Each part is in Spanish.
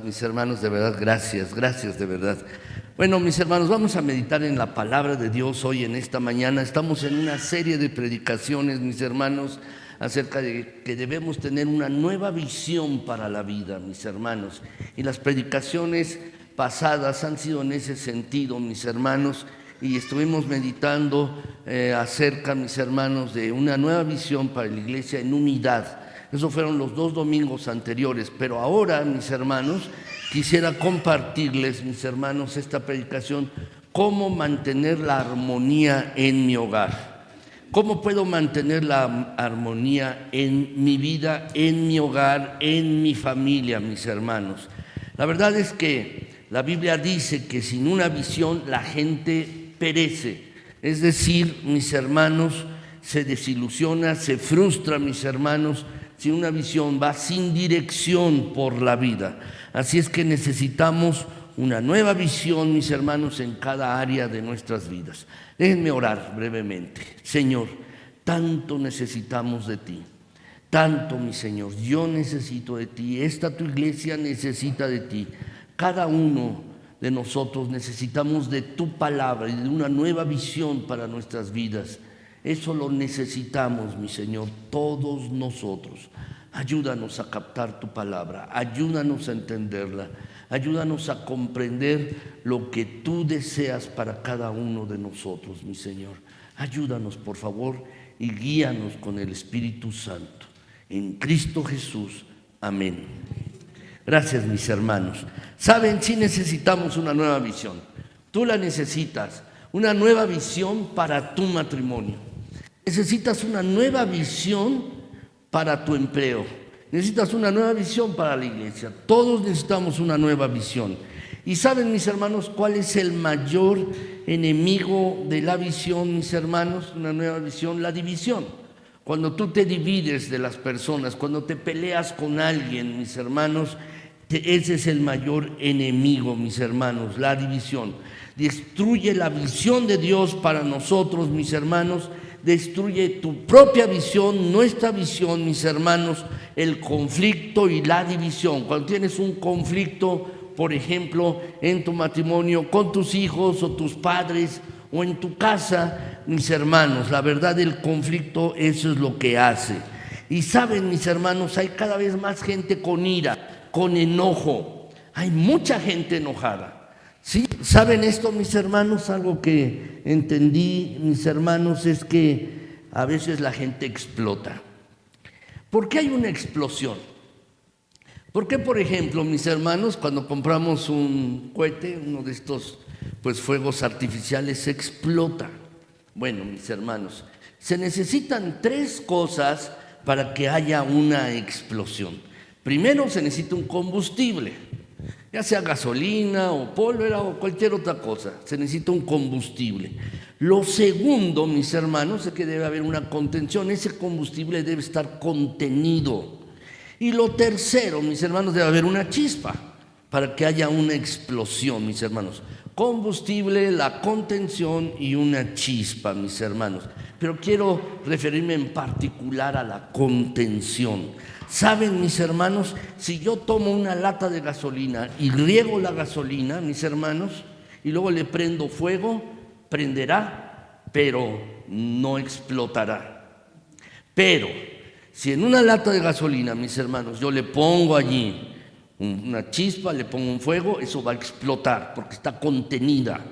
Mis hermanos, de verdad, gracias de verdad. Bueno, mis hermanos, vamos a meditar en la palabra de Dios hoy en esta mañana. Estamos en una serie de predicaciones, mis hermanos, acerca de que debemos tener una nueva visión para la vida, mis hermanos. Y las predicaciones pasadas han sido en ese sentido, mis hermanos, y estuvimos meditando acerca, mis hermanos, de una nueva visión para la iglesia en unidad. Esos fueron los 2 domingos anteriores, pero ahora, mis hermanos, quisiera compartirles, mis hermanos, esta predicación, cómo mantener la armonía en mi hogar. ¿Cómo puedo mantener la armonía en mi vida, en mi hogar, en mi familia, mis hermanos? La verdad es que la Biblia dice que sin una visión la gente perece. Es decir, mis hermanos, se desilusiona, se frustra, mis hermanos, si una visión va sin dirección por la vida. Así es que necesitamos una nueva visión, mis hermanos, en cada área de nuestras vidas. Déjenme orar brevemente. Señor, tanto necesitamos de ti, tanto, mi Señor, yo necesito de ti, esta tu iglesia necesita de ti. Cada uno de nosotros necesitamos de tu palabra y de una nueva visión para nuestras vidas. Eso lo necesitamos, mi Señor, todos nosotros. Ayúdanos a captar tu palabra, ayúdanos a entenderla, ayúdanos a comprender lo que tú deseas para cada uno de nosotros, mi Señor. Ayúdanos, por favor, y guíanos con el Espíritu Santo. En Cristo Jesús. Amén. Gracias, mis hermanos. Saben, sí necesitamos una nueva visión. Tú la necesitas, una nueva visión para tu matrimonio. Necesitas una nueva visión para tu empleo. Necesitas una nueva visión para la iglesia. Todos necesitamos una nueva visión. Y saben, mis hermanos, ¿cuál es el mayor enemigo de la visión, mis hermanos? Una nueva visión, la división. Cuando tú te divides de las personas, cuando te peleas con alguien, mis hermanos, ese es el mayor enemigo, mis hermanos, la división. Destruye la visión de Dios para nosotros, mis hermanos. Destruye tu propia visión, nuestra visión, mis hermanos, el conflicto y la división. Cuando tienes un conflicto, por ejemplo, en tu matrimonio, con tus hijos o tus padres o en tu casa, mis hermanos, la verdad, el conflicto, eso es lo que hace. Y saben, mis hermanos, hay cada vez más gente con ira, con enojo. Hay mucha gente enojada. Sí, ¿saben esto, mis hermanos? Algo que entendí, mis hermanos, es que a veces la gente explota. ¿Por qué hay una explosión? ¿Por qué, por ejemplo, mis hermanos, cuando compramos un cohete, uno de estos fuegos artificiales, explota? Bueno, mis hermanos, se necesitan 3 cosas para que haya una explosión. Primero, se necesita un combustible. Ya sea gasolina o pólvora o cualquier otra cosa, se necesita un combustible. Lo segundo, mis hermanos, es que debe haber una contención. Ese combustible debe estar contenido. Y lo tercero, mis hermanos, debe haber una chispa para que haya una explosión, mis hermanos. Combustible, la contención y una chispa, mis hermanos. Pero quiero referirme en particular a la contención. Saben, mis hermanos, si yo tomo una lata de gasolina y riego la gasolina, mis hermanos, y luego le prendo fuego, prenderá, pero no explotará. Pero si en una lata de gasolina, mis hermanos, yo le pongo allí una chispa, le pongo un fuego, eso va a explotar porque está contenida.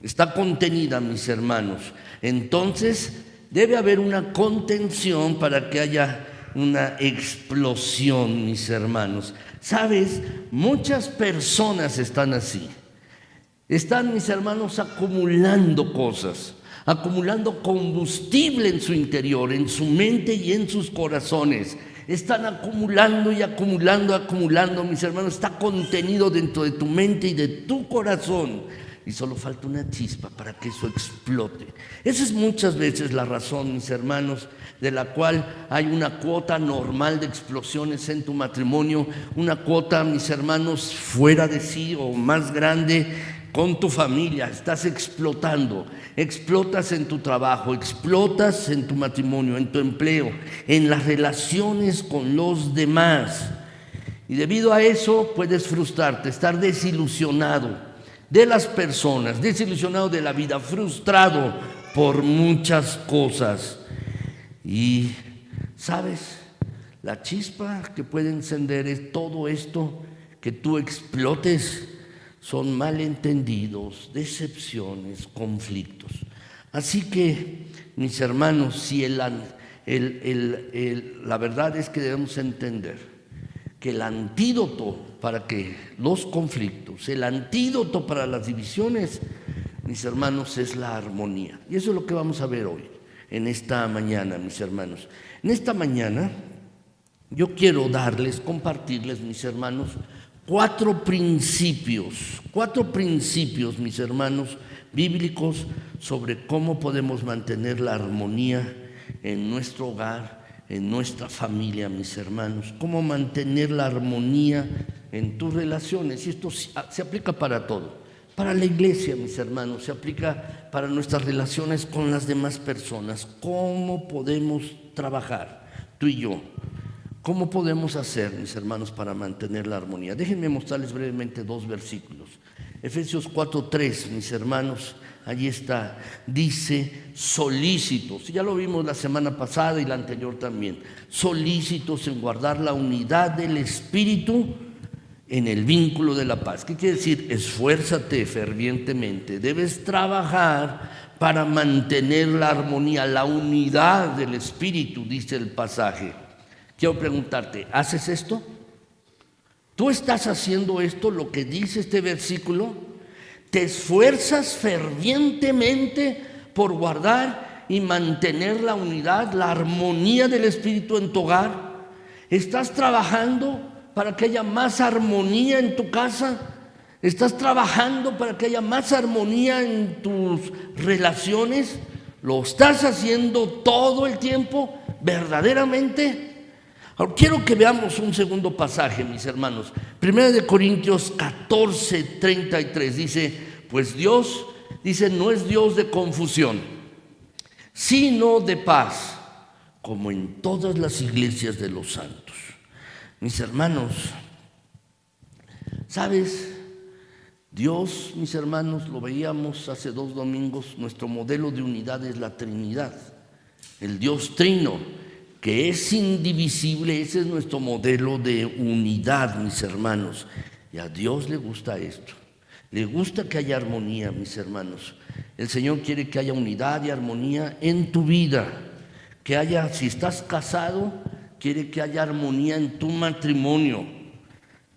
Está contenida, mis hermanos. Entonces, debe haber una contención para que haya una explosión, mis hermanos. ¿Sabes? Muchas personas están así. Están, mis hermanos, acumulando cosas, acumulando combustible en su interior, en su mente y en sus corazones. Están acumulando y acumulando, mis hermanos. Está contenido dentro de tu mente y de tu corazón. Y solo falta una chispa para que eso explote. Esa es muchas veces la razón, mis hermanos, de la cual hay una cuota normal de explosiones en tu matrimonio, una cuota, mis hermanos, fuera de sí o más grande con tu familia. Estás explotando, explotas en tu trabajo, explotas en tu matrimonio, en tu empleo, en las relaciones con los demás. Y debido a eso puedes frustrarte, estar desilusionado de las personas, desilusionado de la vida, frustrado por muchas cosas. Y, ¿sabes? La chispa que puede encender es todo esto, que tú explotes, son malentendidos, decepciones, conflictos. Así que, mis hermanos, si la verdad es que debemos entender que el antídoto para que los conflictos, el antídoto para las divisiones, mis hermanos, es la armonía. Y eso es lo que vamos a ver hoy, en esta mañana, mis hermanos. En esta mañana yo quiero compartirles, mis hermanos, cuatro principios, mis hermanos, bíblicos sobre cómo podemos mantener la armonía en nuestro hogar, en nuestra familia, mis hermanos, cómo mantener la armonía en tus relaciones. Y esto se aplica para todo, para la iglesia, mis hermanos, se aplica para nuestras relaciones con las demás personas. ¿Cómo podemos trabajar, tú y yo? ¿Cómo podemos hacer, mis hermanos, para mantener la armonía? Déjenme mostrarles brevemente dos versículos. Efesios 4:3, mis hermanos, allí está, dice solícitos, ya lo vimos la semana pasada y la anterior también, solícitos en guardar la unidad del Espíritu en el vínculo de la paz. ¿Qué quiere decir? Esfuérzate fervientemente, debes trabajar para mantener la armonía, la unidad del Espíritu, dice el pasaje. Quiero preguntarte, ¿haces esto? ¿Tú estás haciendo esto, lo que dice este versículo? ¿Te esfuerzas fervientemente por guardar y mantener la unidad, la armonía del Espíritu en tu hogar? ¿Estás trabajando para que haya más armonía en tu casa? ¿Estás trabajando para que haya más armonía en tus relaciones? ¿Lo estás haciendo todo el tiempo verdaderamente? Ahora, quiero que veamos un segundo pasaje, mis hermanos. 1 Corintios 14:33 dice, pues Dios, dice, no es Dios de confusión, sino de paz, como en todas las iglesias de los santos. Mis hermanos, ¿sabes? Dios, mis hermanos, lo veíamos hace 2 domingos, nuestro modelo de unidad es la Trinidad, el Dios Trino, que es indivisible. Ese es nuestro modelo de unidad, mis hermanos. Y a Dios le gusta esto. Le gusta que haya armonía, mis hermanos. El Señor quiere que haya unidad y armonía en tu vida. Que haya, si estás casado, quiere que haya armonía en tu matrimonio.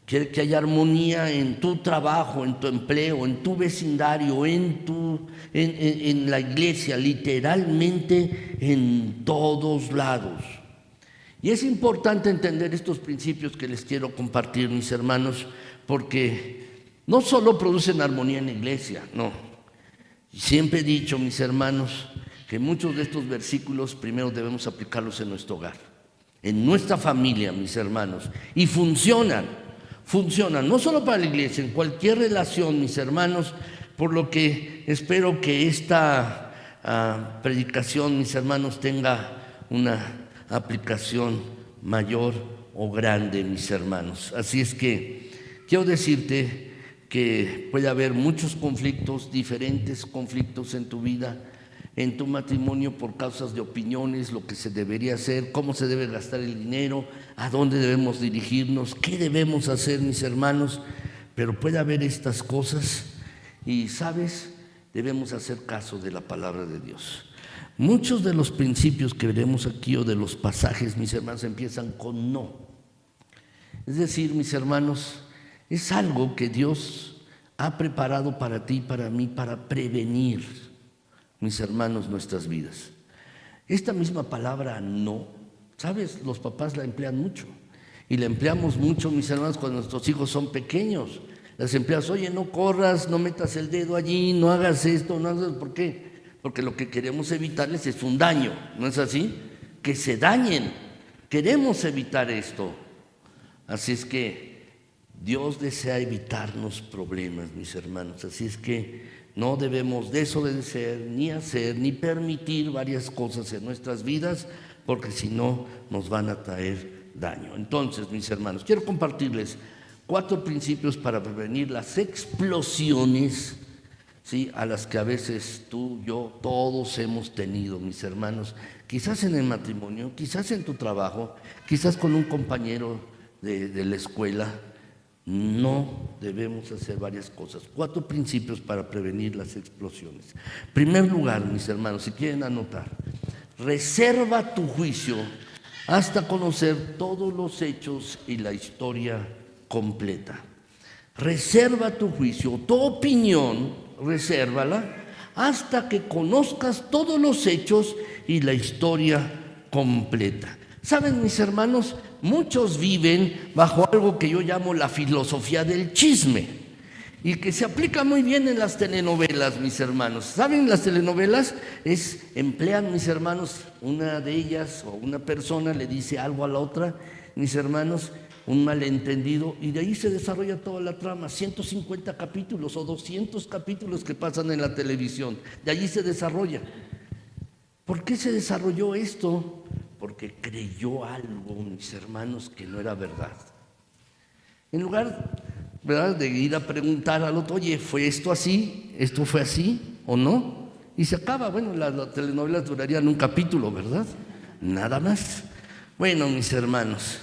Quiere que haya armonía en tu trabajo, en tu empleo, en tu vecindario, en la iglesia, literalmente en todos lados. Y es importante entender estos principios que les quiero compartir, mis hermanos, porque no solo producen armonía en la iglesia, no. Siempre he dicho, mis hermanos, que muchos de estos versículos primero debemos aplicarlos en nuestro hogar, en nuestra familia, mis hermanos, y funcionan no solo para la iglesia, en cualquier relación, mis hermanos, por lo que espero que esta predicación, mis hermanos, tenga una aplicación mayor o grande, mis hermanos. Así es que quiero decirte que puede haber muchos conflictos, diferentes conflictos en tu vida, en tu matrimonio, por causas de opiniones, lo que se debería hacer, cómo se debe gastar el dinero, a dónde debemos dirigirnos, qué debemos hacer, mis hermanos. Pero puede haber estas cosas y, ¿sabes? Debemos hacer caso de la palabra de Dios. Muchos de los principios que veremos aquí o de los pasajes, mis hermanos, empiezan con no. Es decir, mis hermanos, es algo que Dios ha preparado para ti y para mí para prevenir, mis hermanos, nuestras vidas. Esta misma palabra no, ¿sabes? Los papás la emplean mucho y la empleamos mucho, mis hermanos, cuando nuestros hijos son pequeños. Las empleas, oye, no corras, no metas el dedo allí, no hagas esto, no hagas. ¿Por qué? Porque lo que queremos evitarles es un daño, ¿no es así? Que se dañen. Queremos evitar esto. Así es que Dios desea evitarnos problemas, mis hermanos. Así es que no debemos desobedecer, ni hacer, ni permitir varias cosas en nuestras vidas, porque si no nos van a traer daño. Entonces, mis hermanos, quiero compartirles 4 principios para prevenir las explosiones, ¿sí?, a las que a veces tú, yo, todos hemos tenido, mis hermanos, quizás en el matrimonio, quizás en tu trabajo, quizás con un compañero de la escuela. No debemos hacer varias cosas. 4 principios para prevenir las explosiones. En primer lugar, mis hermanos, si quieren anotar, reserva tu juicio hasta conocer todos los hechos y la historia completa. Reserva tu juicio, tu opinión, resérvala hasta que conozcas todos los hechos y la historia completa. ¿Saben, mis hermanos? Muchos viven bajo algo que yo llamo la filosofía del chisme y que se aplica muy bien en las telenovelas, mis hermanos. ¿Saben? Las telenovelas emplean, mis hermanos, una de ellas o una persona le dice algo a la otra, mis hermanos, un malentendido, y de ahí se desarrolla toda la trama. 150 capítulos o 200 capítulos que pasan en la televisión, de allí se desarrolla. ¿Por qué se desarrolló esto? Porque creyó algo, mis hermanos, que no era verdad. En lugar, ¿verdad?, de ir a preguntar al otro, oye, ¿fue esto así? ¿Esto fue así o no? Y se acaba. Bueno, las telenovelas durarían un capítulo, ¿verdad? Nada más. Bueno, mis hermanos,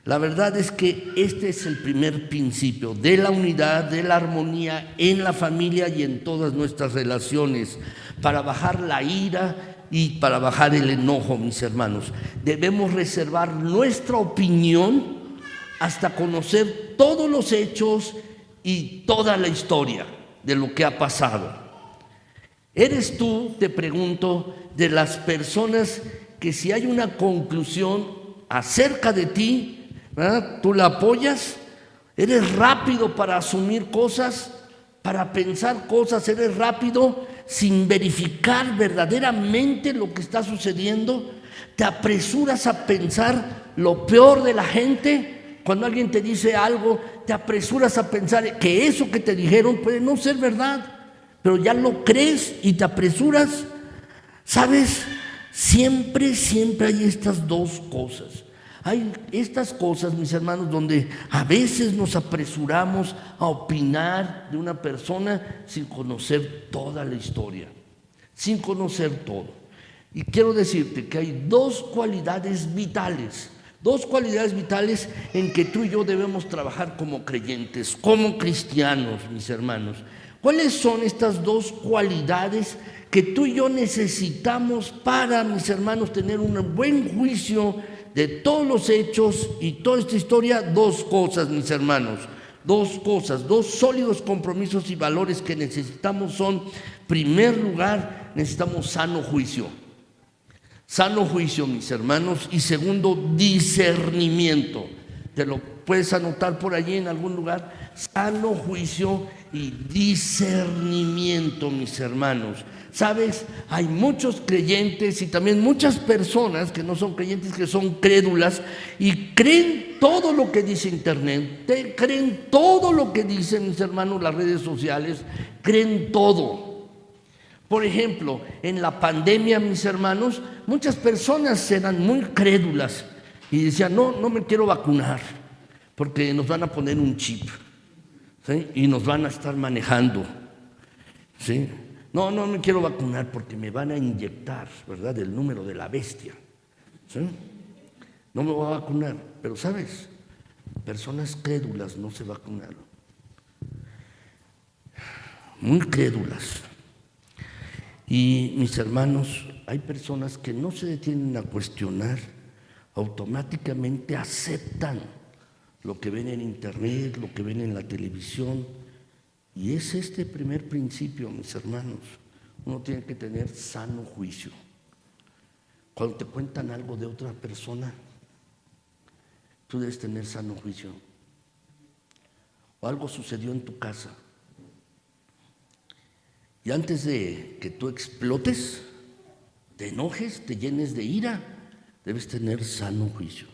la verdad es que este es el primer principio de la unidad, de la armonía en la familia y en todas nuestras relaciones, para bajar la ira y para bajar el enojo, mis hermanos. Debemos reservar nuestra opinión hasta conocer todos los hechos y toda la historia de lo que ha pasado. ¿Eres tú, te pregunto, de las personas que si hay una conclusión acerca de ti, ¿verdad?, tú la apoyas? ¿Eres rápido para asumir cosas, para pensar cosas? ¿Eres rápido sin verificar verdaderamente lo que está sucediendo? ¿Te apresuras a pensar lo peor de la gente? Cuando alguien te dice algo, te apresuras a pensar que eso que te dijeron puede no ser verdad, pero ya lo crees y te apresuras. ¿Sabes? Siempre hay estas dos cosas. Hay estas cosas, mis hermanos, donde a veces nos apresuramos a opinar de una persona sin conocer toda la historia, sin conocer todo. Y quiero decirte que hay dos cualidades vitales en que tú y yo debemos trabajar como creyentes, como cristianos, mis hermanos. ¿Cuáles son estas dos cualidades que tú y yo necesitamos para, mis hermanos, tener un buen juicio de todos los hechos y toda esta historia? Dos cosas, mis hermanos, dos cosas, dos sólidos compromisos y valores que necesitamos son, en primer lugar, necesitamos sano juicio, mis hermanos, y segundo, discernimiento. Te lo puedes anotar por allí en algún lugar: sano juicio y discernimiento, mis hermanos. ¿Sabes? Hay muchos creyentes y también muchas personas que no son creyentes, que son crédulas y creen todo lo que dice Internet, creen todo lo que dicen, mis hermanos, las redes sociales, creen todo. Por ejemplo, en la pandemia, mis hermanos, muchas personas eran muy crédulas y decían: no me quiero vacunar porque nos van a poner un chip, ¿sí?, y nos van a estar manejando, ¿sí? No me quiero vacunar porque me van a inyectar, ¿verdad?, el número de la bestia, ¿sí? No me voy a vacunar. Pero, ¿sabes? Personas crédulas no se vacunaron. Muy crédulas. Y, mis hermanos, hay personas que no se detienen a cuestionar, automáticamente aceptan lo que ven en Internet, lo que ven en la televisión. Y es este primer principio, mis hermanos. Uno tiene que tener sano juicio. Cuando te cuentan algo de otra persona, tú debes tener sano juicio. O algo sucedió en tu casa, y antes de que tú explotes, te enojes, te llenes de ira, debes tener sano juicio.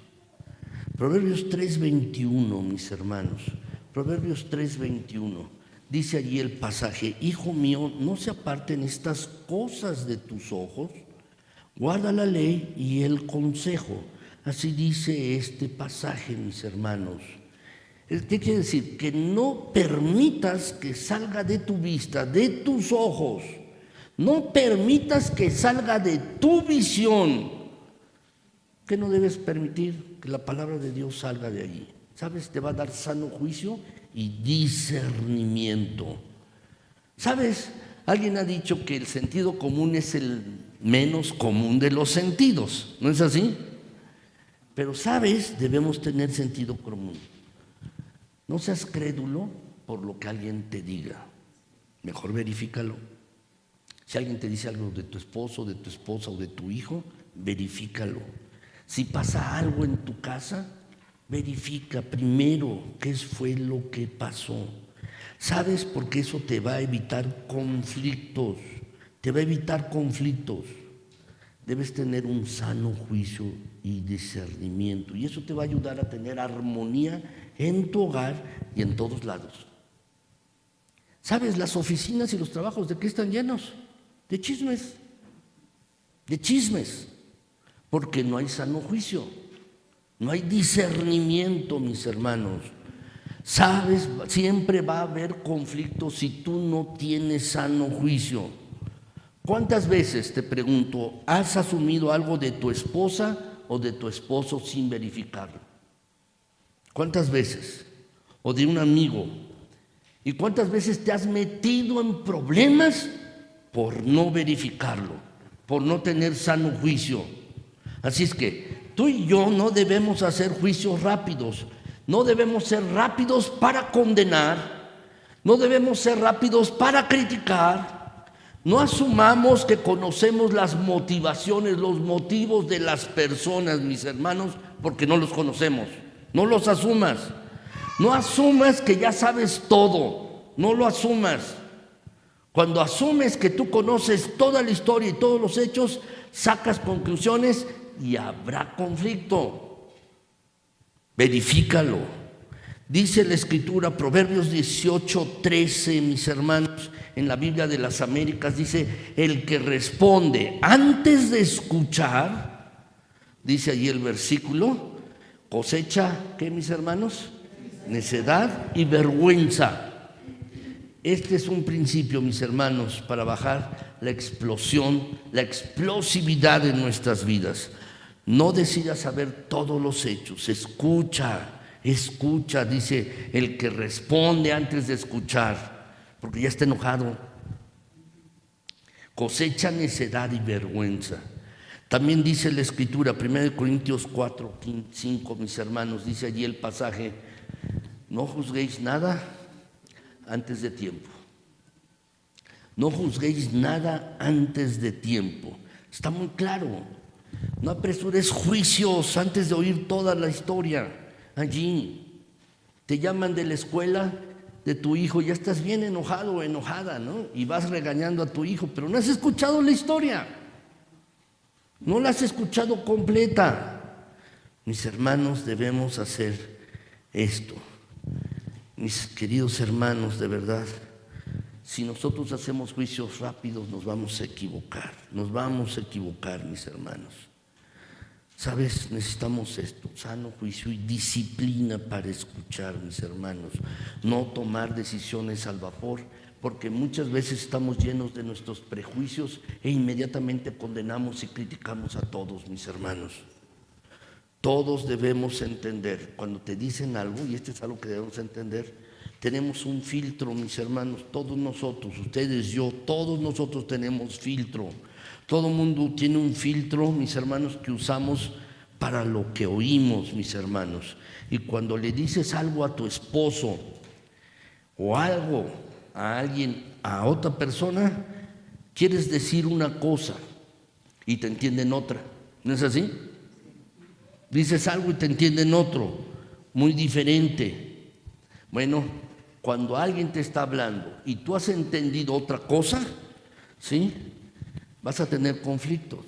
Proverbios 3:21, mis hermanos. Proverbios 3:21. Dice allí el pasaje: hijo mío, no se aparten estas cosas de tus ojos, guarda la ley y el consejo, Así dice este pasaje, mis hermanos. ¿Qué quiere decir? Que no permitas que salga de tu vista, de tus ojos, no permitas que salga de tu visión, que no debes permitir que la palabra de Dios salga de allí. ¿Sabes? Te va a dar sano juicio y discernimiento. ¿Sabes? Alguien ha dicho que el sentido común es el menos común de los sentidos, ¿no es así? Pero, ¿sabes? Debemos tener sentido común. No seas crédulo por lo que alguien te diga. Mejor verifícalo. Si alguien te dice algo de tu esposo, de tu esposa o de tu hijo, verifícalo. Si pasa algo en tu casa, verifica primero qué fue lo que pasó. ¿Sabes? Porque eso te va a evitar conflictos. Te va a evitar conflictos. Debes tener un sano juicio y discernimiento. Y eso te va a ayudar a tener armonía en tu hogar y en todos lados. ¿Sabes? Las oficinas y los trabajos, ¿de qué están llenos? De chismes. De chismes. Porque no hay sano juicio. No hay discernimiento, mis hermanos. ¿Sabes? Siempre va a haber conflictos si tú no tienes sano juicio. ¿Cuántas veces, te pregunto, has asumido algo de tu esposa o de tu esposo sin verificarlo? ¿Cuántas veces? O de un amigo. ¿Y cuántas veces te has metido en problemas por no verificarlo, por no tener sano juicio? Así es que tú y yo no debemos hacer juicios rápidos. No debemos ser rápidos para condenar. No debemos ser rápidos para criticar. No asumamos que conocemos las motivaciones, los motivos de las personas, mis hermanos, porque no los conocemos. No los asumas. No asumas que ya sabes todo. No lo asumas. Cuando asumes que tú conoces toda la historia y todos los hechos, sacas conclusiones y habrá conflicto. Verifícalo. Dice la Escritura, Proverbios 18:13, mis hermanos, en la Biblia de las Américas, dice: el que responde antes de escuchar, dice allí el versículo, cosecha, ¿qué, mis hermanos? Necedad y vergüenza. Este es un principio, mis hermanos, para bajar la explosión, la explosividad en nuestras vidas. No decidas saber todos los hechos, escucha, dice el que responde antes de escuchar, porque ya está enojado. Cosecha necedad y vergüenza. También dice la Escritura, 1 Corintios 4:5, mis hermanos, dice allí el pasaje: no juzguéis nada antes de tiempo. No juzguéis nada antes de tiempo. Está muy claro. No apresures juicios antes de oír toda la historia. Allí te llaman de la escuela de tu hijo, ya estás bien enojado o enojada, ¿no? Y vas regañando a tu hijo, pero no has escuchado la historia. No la has escuchado completa. Mis hermanos, debemos hacer esto. Mis queridos hermanos, de verdad, si nosotros hacemos juicios rápidos, nos vamos a equivocar. Nos vamos a equivocar, mis hermanos. ¿Sabes? Necesitamos esto, sano juicio y disciplina para escuchar, mis hermanos. No tomar decisiones al vapor, porque muchas veces estamos llenos de nuestros prejuicios e inmediatamente condenamos y criticamos a todos, mis hermanos. Todos debemos entender, cuando te dicen algo, y esto es algo que debemos entender, tenemos un filtro, mis hermanos, todos nosotros, ustedes, yo, todos nosotros tenemos filtro. Todo mundo tiene un filtro, mis hermanos, que usamos para lo que oímos, mis hermanos. Y cuando le dices algo a tu esposo o algo a alguien, a otra persona, quieres decir una cosa y te entienden otra. ¿No es así? Dices algo y te entienden otro, muy diferente. Bueno, cuando alguien te está hablando y tú has entendido otra cosa, ¿sí?, vas a tener conflictos,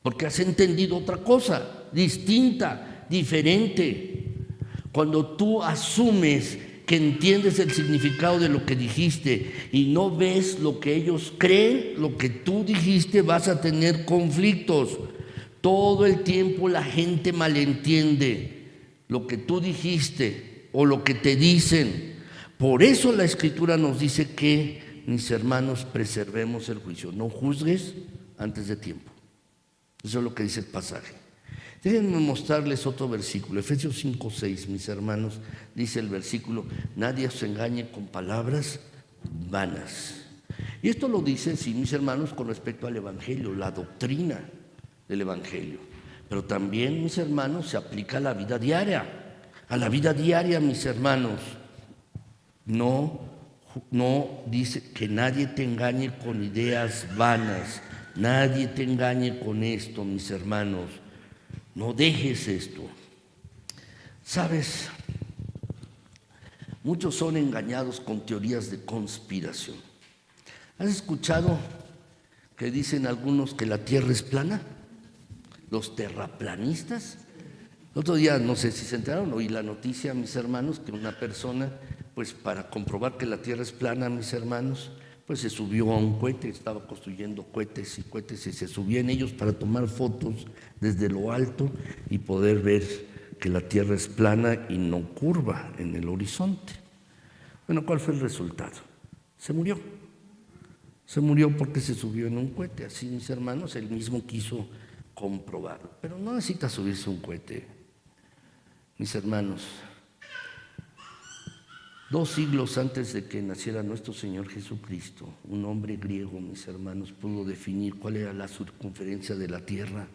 porque has entendido otra cosa, distinta, diferente. Cuando tú asumes que entiendes el significado de lo que dijiste y no ves lo que ellos creen, lo que tú dijiste, vas a tener conflictos. Todo el tiempo la gente malentiende lo que tú dijiste o lo que te dicen. Por eso la Escritura nos dice que, mis hermanos, preservemos el juicio. No juzgues antes de tiempo. Eso es lo que dice el pasaje. Déjenme mostrarles otro versículo. Efesios 5:6, mis hermanos, dice el versículo: nadie os engañe con palabras vanas. Y esto lo dice, sí, mis hermanos, con respecto al Evangelio, la doctrina del Evangelio. Pero también, mis hermanos, se aplica a la vida diaria. A la vida diaria, mis hermanos. No dice que nadie te engañe con ideas vanas. Nadie te engañe con esto, mis hermanos. No dejes esto. ¿Sabes? Muchos son engañados con teorías de conspiración. ¿Has escuchado que dicen algunos que la tierra es plana? Los terraplanistas. El otro día, no sé si se enteraron, oí la noticia, mis hermanos, que una persona, pues para comprobar que la tierra es plana, mis hermanos, pues se subió a un cohete, estaba construyendo cohetes y se subían ellos para tomar fotos desde lo alto y poder ver que la tierra es plana y no curva en el horizonte. Bueno, ¿cuál fue el resultado? Se murió. Se murió porque se subió en un cohete. Así, mis hermanos, él mismo quiso comprobarlo. Pero no necesita subirse un cohete, mis hermanos. 2 siglos antes de que naciera nuestro Señor Jesucristo, un hombre griego, mis hermanos, pudo definir cuál era la circunferencia de la tierra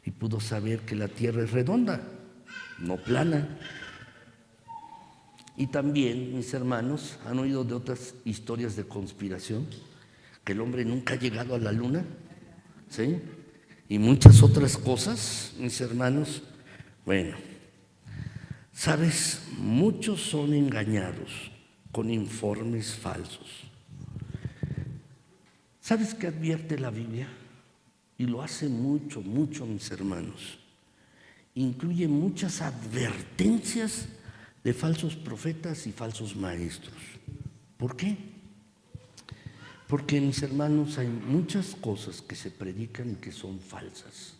y pudo saber que la tierra es redonda, no plana. Y también, mis hermanos, ¿han oído de otras historias de conspiración? Que el hombre nunca ha llegado a la luna, ¿sí? Y muchas otras cosas, mis hermanos. Bueno, ¿sabes? Muchos son engañados con informes falsos. ¿Sabes qué advierte la Biblia? Y lo hace mucho, mis hermanos. Incluye muchas advertencias de falsos profetas y falsos maestros. ¿Por qué? Porque, mis hermanos, hay muchas cosas que se predican y que son falsas.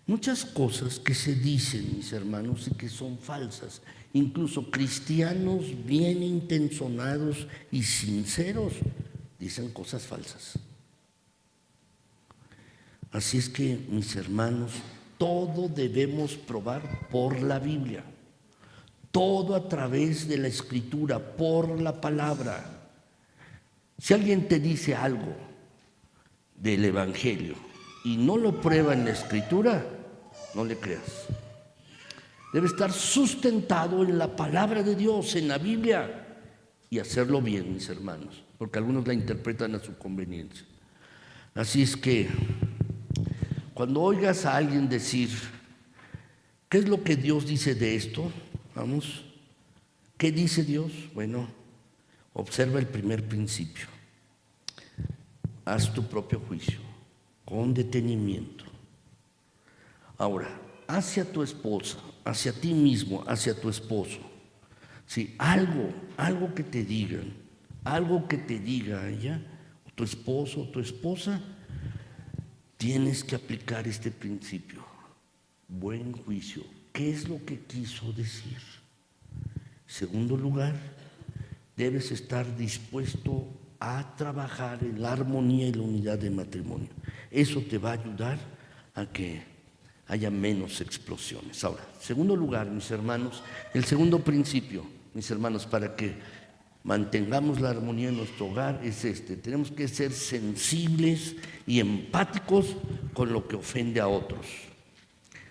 Muchas cosas que se dicen, mis hermanos, y que son falsas. Incluso cristianos bien intencionados y sinceros dicen cosas falsas. Así es que, mis hermanos, todo debemos probar por la Biblia. Todo a través de la Escritura, por la palabra. Si alguien te dice algo del Evangelio y no lo prueba en la Escritura, no le creas. Debe estar sustentado en la palabra de Dios, en la Biblia, y hacerlo bien, mis hermanos, porque algunos la interpretan a su conveniencia. Así es que, cuando oigas a alguien decir, ¿qué es lo que Dios dice de esto? Vamos, ¿qué dice Dios? Bueno, observa el primer principio. Haz tu propio juicio, con detenimiento. Ahora, hacia tu esposa, hacia ti mismo, hacia tu esposo, si algo que te digan, algo que te diga ella, tu esposo o tu esposa, tienes que aplicar este principio. Buen juicio. ¿Qué es lo que quiso decir? Segundo lugar, debes estar dispuesto a trabajar en la armonía y la unidad del matrimonio. Eso te va a ayudar a que haya menos explosiones. Ahora, segundo lugar, mis hermanos, el segundo principio, mis hermanos, para que mantengamos la armonía en nuestro hogar es este: tenemos que ser sensibles y empáticos con lo que ofende a otros.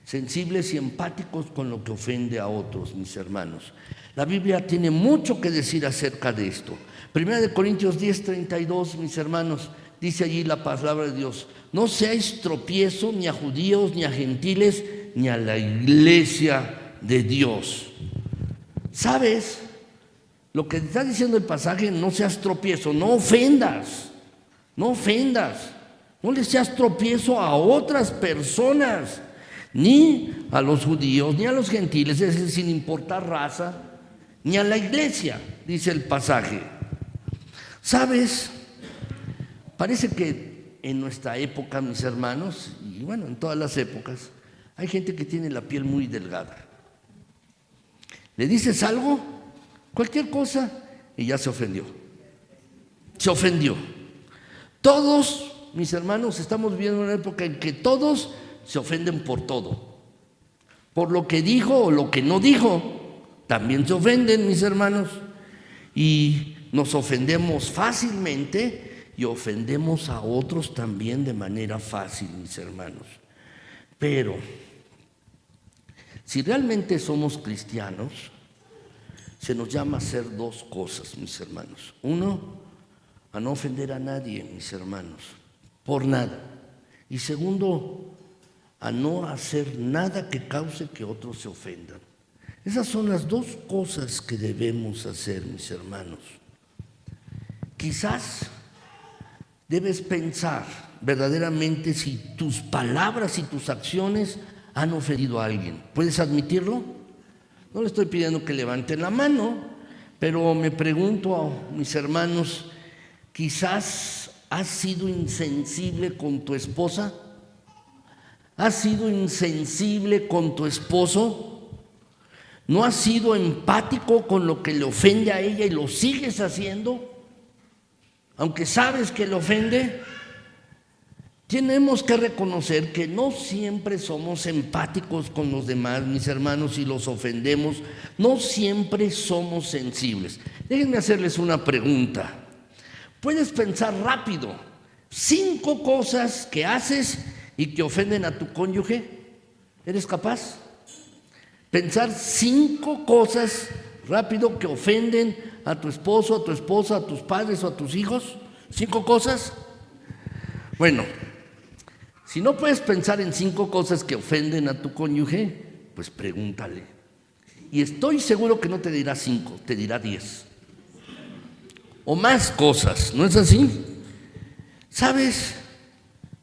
Sensibles y empáticos con lo que ofende a otros, mis hermanos. La Biblia tiene mucho que decir acerca de esto. 1 Corintios 10:32, mis hermanos, dice allí la palabra de Dios: no seáis tropiezo ni a judíos, ni a gentiles, ni a la iglesia de Dios. ¿Sabes? Lo que está diciendo el pasaje: no seas tropiezo, no ofendas, no le seas tropiezo a otras personas, ni a los judíos, ni a los gentiles, es decir, sin importar raza, ni a la iglesia, dice el pasaje. ¿Sabes? Parece que en nuestra época, mis hermanos, y y bueno, en todas las épocas, hay gente que tiene la piel muy delgada. Le dices algo, cualquier cosa, y ya se ofendió. Se ofendió. Todos, mis hermanos, estamos viviendo una época en que todos se ofenden por todo. Por lo que dijo o lo que no dijo, también se ofenden, mis hermanos. Y nos ofendemos fácilmente y ofendemos a otros también de manera fácil, mis hermanos. Pero si realmente somos cristianos, se nos llama a hacer dos cosas, mis hermanos. Uno, a no ofender a nadie, mis hermanos, por nada. Y segundo, a no hacer nada que cause que otros se ofendan. Esas son las dos cosas que debemos hacer, mis hermanos. Quizás debes pensar verdaderamente si tus palabras y tus acciones han ofendido a alguien. ¿Puedes admitirlo? No le estoy pidiendo que levanten la mano, pero me pregunto a mis hermanos, quizás has sido insensible con tu esposa, has sido insensible con tu esposo, no has sido empático con lo que le ofende a ella y lo sigues haciendo, aunque sabes que le ofende. Tenemos que reconocer que no siempre somos empáticos con los demás, mis hermanos, y los ofendemos. No siempre somos sensibles. Déjenme hacerles una pregunta. ¿Puedes pensar rápido 5 cosas que haces y que ofenden a tu cónyuge? ¿Eres capaz? Pensar 5 cosas rápido que ofenden a tu esposo, a tu esposa, a tus padres o a tus hijos. 5 cosas. Bueno, si no puedes pensar en 5 cosas que ofenden a tu cónyuge, pues pregúntale. Y estoy seguro que no te dirá 5, te dirá 10. O más cosas, ¿no es así? ¿Sabes?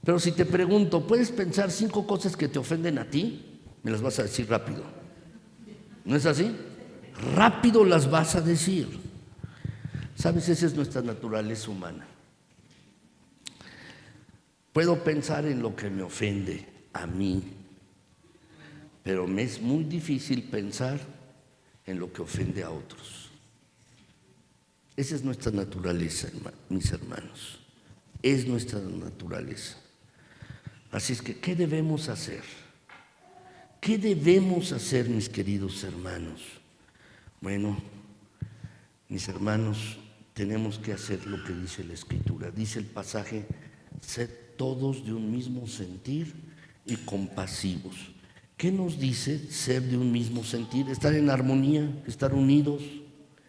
Pero si te pregunto, ¿puedes pensar 5 cosas que te ofenden a ti? Me las vas a decir rápido. ¿No es así? Rápido las vas a decir. ¿Sabes? Esa es nuestra naturaleza humana. Puedo pensar en lo que me ofende a mí, pero me es muy difícil pensar en lo que ofende a otros. Esa es nuestra naturaleza, mis hermanos. Es nuestra naturaleza. Así es que, ¿qué debemos hacer? ¿Qué debemos hacer, mis queridos hermanos? Bueno, mis hermanos, tenemos que hacer lo que dice la Escritura. Dice el pasaje, sed todos de un mismo sentir y compasivos. ¿Qué nos dice ser de un mismo sentir? Estar en armonía, estar unidos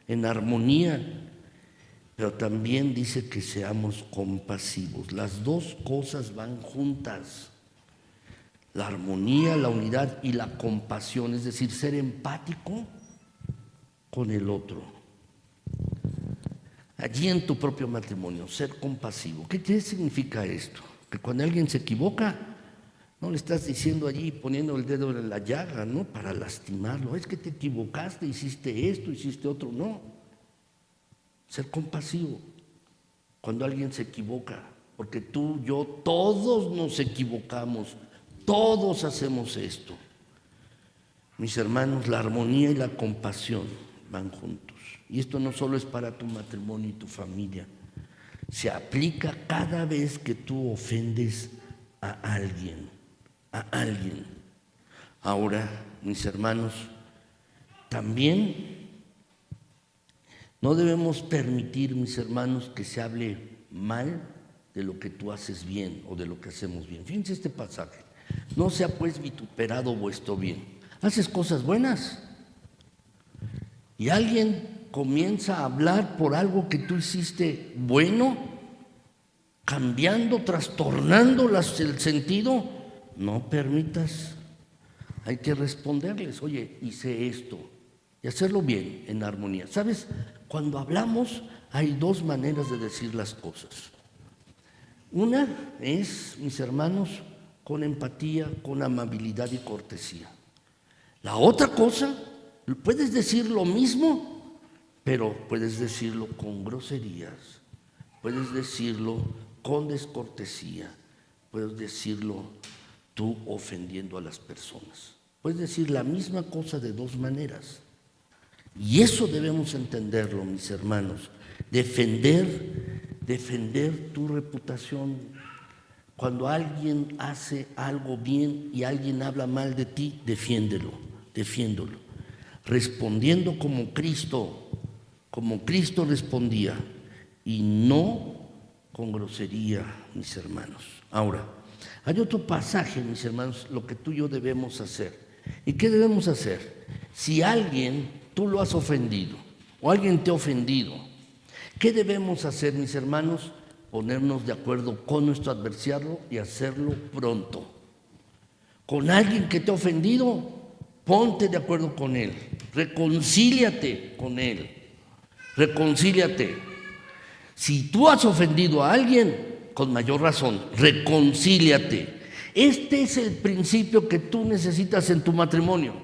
en armonía. Pero también dice que seamos compasivos. Las dos cosas van juntas. La armonía, la unidad y la compasión, es decir, ser empático con el otro. Allí en tu propio matrimonio, ser compasivo. ¿Qué significa esto? Que cuando alguien se equivoca, no le estás diciendo allí, poniendo el dedo en la llaga, ¿no? Para lastimarlo. Es que te equivocaste, hiciste esto, hiciste otro. No. Ser compasivo cuando alguien se equivoca. Porque tú, yo, todos nos equivocamos. Todos hacemos esto. Mis hermanos, la armonía y la compasión van juntos. Y esto no solo es para tu matrimonio y tu familia. Se aplica cada vez que tú ofendes a alguien. A alguien. Ahora, mis hermanos, también no debemos permitir, mis hermanos, que se hable mal de lo que tú haces bien o de lo que hacemos bien. Fíjense este pasaje. No sea pues vituperado vuestro bien. Haces cosas buenas y alguien comienza a hablar por algo que tú hiciste bueno, cambiando, trastornando el sentido. No permitas. Hay que responderles, oye, hice esto, y hacerlo bien, en armonía. ¿Sabes? Cuando hablamos hay 2 maneras de decir las cosas. Una es, mis hermanos, con empatía, con amabilidad y cortesía. La otra cosa, puedes decir lo mismo, pero puedes decirlo con groserías, puedes decirlo con descortesía, puedes decirlo tú ofendiendo a las personas. Puedes decir la misma cosa de dos maneras. Y eso debemos entenderlo, mis hermanos. Defender tu reputación. Cuando alguien hace algo bien y alguien habla mal de ti, defiéndelo. Respondiendo como Cristo respondía, y no con grosería, mis hermanos. Ahora, hay otro pasaje, mis hermanos, lo que tú y yo debemos hacer. ¿Y qué debemos hacer? Si tú lo has ofendido o alguien te ha ofendido, ¿qué debemos hacer, mis hermanos? Ponernos de acuerdo con nuestro adversario y hacerlo pronto. Con alguien que te ha ofendido, ponte de acuerdo con él, reconcíliate con él, reconcíliate. Si tú has ofendido a alguien, con mayor razón, reconcíliate. Este es el principio que tú necesitas en tu matrimonio.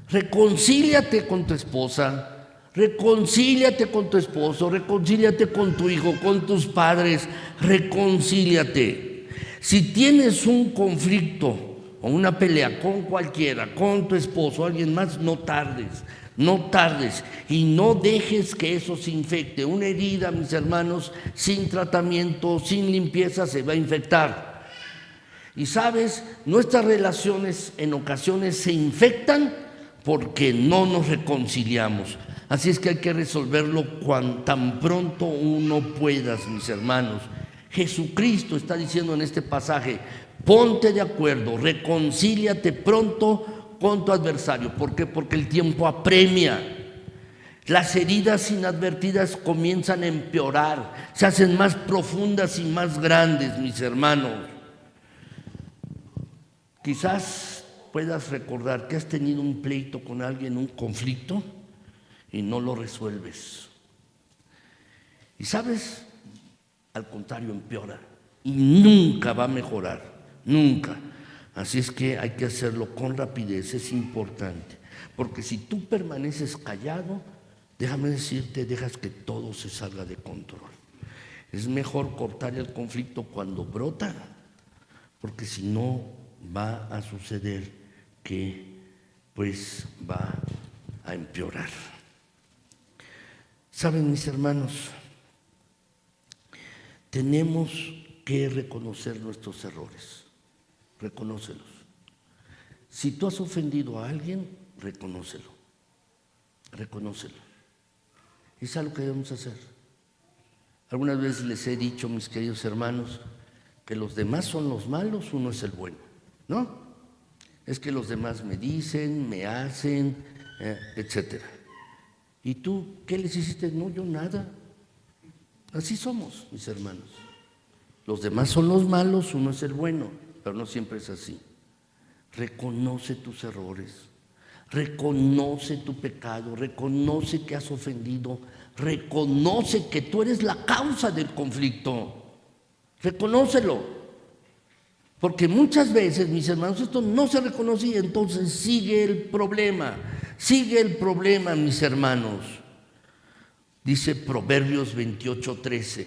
Reconcíliate con tu esposa, reconcíliate con tu esposo, reconcíliate con tu hijo, con tus padres, reconcíliate. Si tienes un conflicto o una pelea con cualquiera, con tu esposo o alguien más, no tardes y no dejes que eso se infecte. Una herida, mis hermanos, sin tratamiento, sin limpieza, se va a infectar. Y sabes, nuestras relaciones en ocasiones se infectan porque no nos reconciliamos. Así es que hay que resolverlo tan pronto uno puedas, mis hermanos. Jesucristo está diciendo en este pasaje, ponte de acuerdo, reconcíliate pronto con tu adversario. ¿Por qué? Porque el tiempo apremia. Las heridas inadvertidas comienzan a empeorar, se hacen más profundas y más grandes, mis hermanos. Quizás puedas recordar que has tenido un pleito con alguien, un conflicto, y no lo resuelves. Y sabes, al contrario, empeora y nunca va a mejorar, nunca. Así es que hay que hacerlo con rapidez, es importante. Porque si tú permaneces callado, déjame decirte, dejas que todo se salga de control. Es mejor cortar el conflicto cuando brota, porque si no va a suceder que pues va a empeorar. Saben, mis hermanos, tenemos que reconocer nuestros errores, reconócelos. Si tú has ofendido a alguien, reconócelo. Es algo que debemos hacer. Algunas veces les he dicho, mis queridos hermanos, que los demás son los malos, uno es el bueno, ¿no? Es que los demás me dicen, me hacen, etc. ¿Y tú qué les hiciste? No, yo nada. Así somos, mis hermanos. Los demás son los malos, uno es el bueno, pero no siempre es así. Reconoce tus errores, reconoce tu pecado, reconoce que has ofendido, reconoce que tú eres la causa del conflicto. Reconócelo. Porque muchas veces, mis hermanos, esto no se reconoce y entonces sigue el problema, mis hermanos. Dice Proverbios 28:13,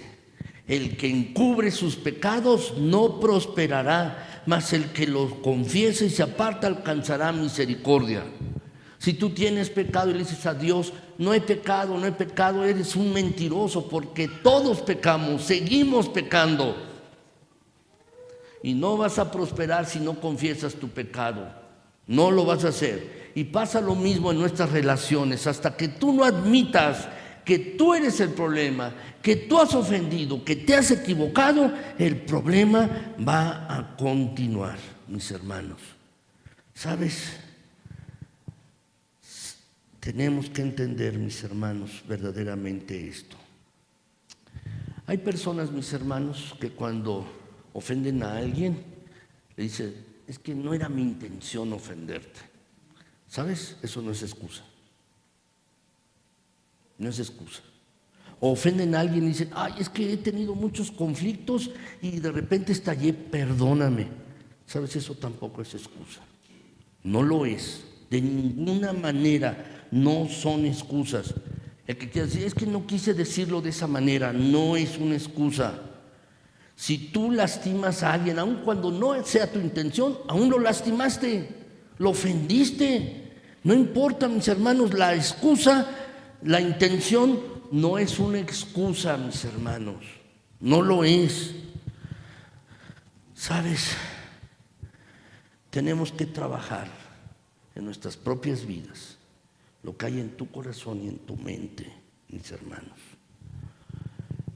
el que encubre sus pecados no prosperará, mas el que los confiese y se aparta alcanzará misericordia. Si tú tienes pecado y le dices a Dios, no he pecado, eres un mentiroso, porque todos pecamos, seguimos pecando. Y no vas a prosperar si no confiesas tu pecado. No lo vas a hacer. Y pasa lo mismo en nuestras relaciones. Hasta que tú no admitas que tú eres el problema, que tú has ofendido, que te has equivocado, el problema va a continuar, mis hermanos. ¿Sabes? Tenemos que entender, mis hermanos, verdaderamente esto. Hay personas, mis hermanos, que cuando ofenden a alguien, le dicen, es que no era mi intención ofenderte. ¿Sabes? Eso no es excusa. No es excusa. O ofenden a alguien y dicen, ay, es que he tenido muchos conflictos y de repente estallé, perdóname. ¿Sabes? Eso tampoco es excusa. No lo es. De ninguna manera no son excusas. El que quiera decir, es que no quise decirlo de esa manera, no es una excusa. Si tú lastimas a alguien, aun cuando no sea tu intención, aún lo lastimaste, lo ofendiste. No importa, mis hermanos, la excusa, la intención no es una excusa, mis hermanos. No lo es. ¿Sabes? Tenemos que trabajar en nuestras propias vidas lo que hay en tu corazón y en tu mente, mis hermanos.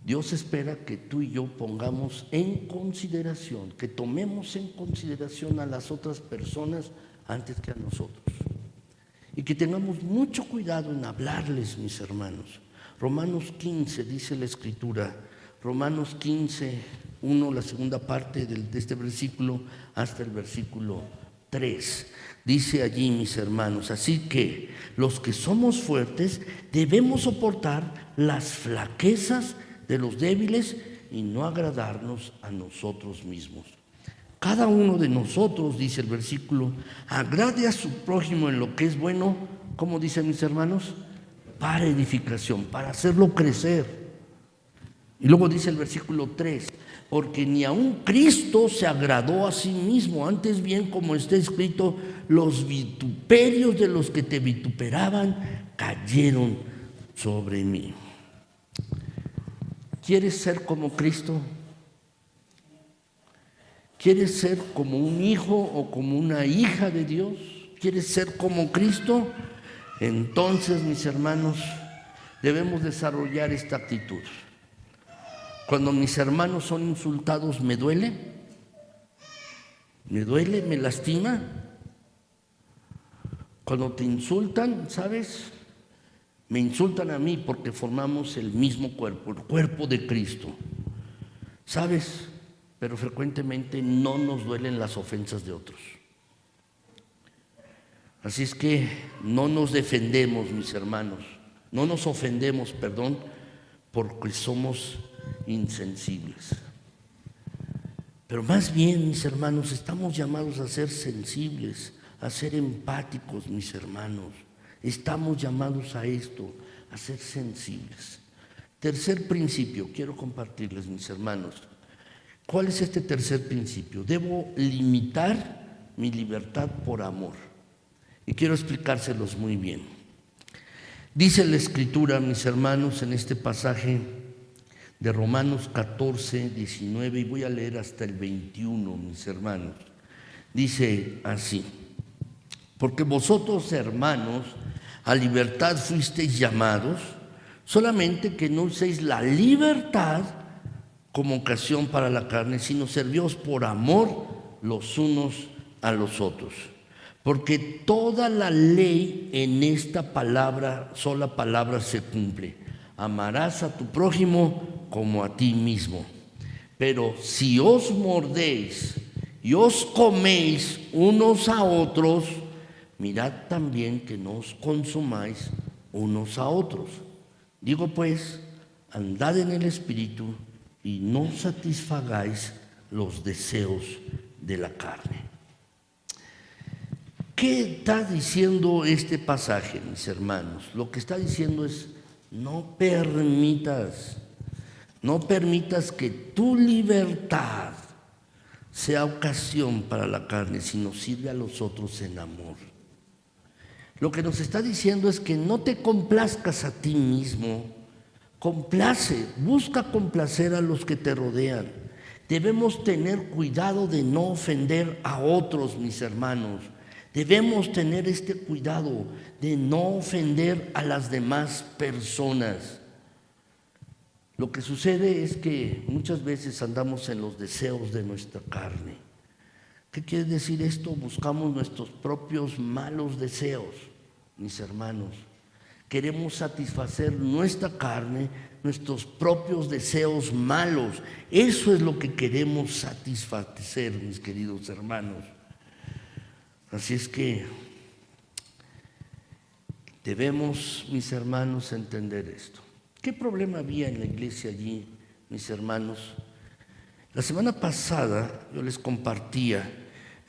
Dios espera que tú y yo pongamos en consideración, que tomemos en consideración a las otras personas antes que a nosotros. Y que tengamos mucho cuidado en hablarles, mis hermanos. Romanos 15 dice la Escritura, Romanos 15, 1, la segunda parte de este versículo hasta el versículo 3. Dice allí, mis hermanos, así que los que somos fuertes debemos soportar las flaquezas de los débiles y no agradarnos a nosotros mismos. Cada uno de nosotros, dice el versículo, agrade a su prójimo en lo que es bueno, ¿cómo dicen mis hermanos? Para edificación, para hacerlo crecer. Y luego dice el versículo 3, porque ni aun Cristo se agradó a sí mismo, antes bien, como está escrito, los vituperios de los que te vituperaban cayeron sobre mí. ¿Quieres ser como Cristo? ¿Quieres ser como un hijo o como una hija de Dios? ¿Quieres ser como Cristo? Entonces, mis hermanos, debemos desarrollar esta actitud. Cuando mis hermanos son insultados, ¿me duele? ¿Me duele? ¿Me lastima? Cuando te insultan, ¿sabes? Me insultan a mí porque formamos el mismo cuerpo, el cuerpo de Cristo. ¿Sabes? Pero frecuentemente no nos duelen las ofensas de otros. Así es que no nos defendemos, mis hermanos. No nos ofendemos, perdón, porque somos insensibles. Pero más bien, mis hermanos, estamos llamados a ser sensibles, a ser empáticos, mis hermanos. Estamos llamados a esto, a ser sensibles. Tercer principio, quiero compartirles, mis hermanos. ¿Cuál es este tercer principio? Debo limitar mi libertad por amor. Y quiero explicárselos muy bien. Dice la Escritura, mis hermanos, en este pasaje de Romanos 14, 19, y voy a leer hasta el 21, mis hermanos. Dice así: porque vosotros, hermanos, a libertad fuisteis llamados, solamente que no uséis la libertad como ocasión para la carne, sino servíos por amor los unos a los otros. Porque toda la ley en esta palabra, sola palabra, se cumple. Amarás a tu prójimo como a ti mismo. Pero si os mordéis y os coméis unos a otros, mirad también que no os consumáis unos a otros. Digo pues, andad en el Espíritu y no satisfagáis los deseos de la carne. ¿Qué está diciendo este pasaje, mis hermanos? Lo que está diciendo es: no permitas que tu libertad sea ocasión para la carne, sino sirve a los otros en amor. Lo que nos está diciendo es que no te complazcas a ti mismo. Busca complacer a los que te rodean. Debemos tener cuidado de no ofender a otros, mis hermanos. Debemos tener este cuidado de no ofender a las demás personas. Lo que sucede es que muchas veces andamos en los deseos de nuestra carne. ¿Qué quiere decir esto? Buscamos nuestros propios malos deseos, mis hermanos. Queremos satisfacer nuestra carne, nuestros propios deseos malos. Eso es lo que queremos satisfacer, mis queridos hermanos. Así es que debemos, mis hermanos, entender esto. ¿Qué problema había en la iglesia allí, mis hermanos? La semana pasada yo les compartía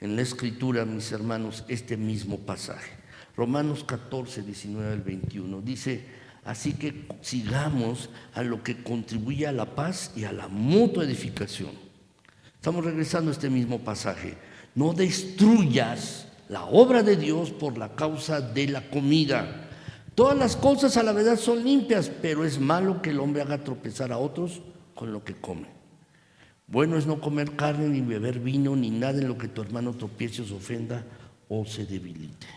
en la Escritura, mis hermanos, este mismo pasaje. Romanos 14, 19 al 21. Dice: Así que sigamos a lo que contribuye a la paz y a la mutua edificación. Estamos regresando a este mismo pasaje. No destruyas la obra de Dios por la causa de la comida. Todas las cosas a la verdad son limpias, pero es malo que el hombre haga tropezar a otros con lo que come. Bueno es no comer carne, ni beber vino, ni nada en lo que tu hermano tropiece o se ofenda o se debilite.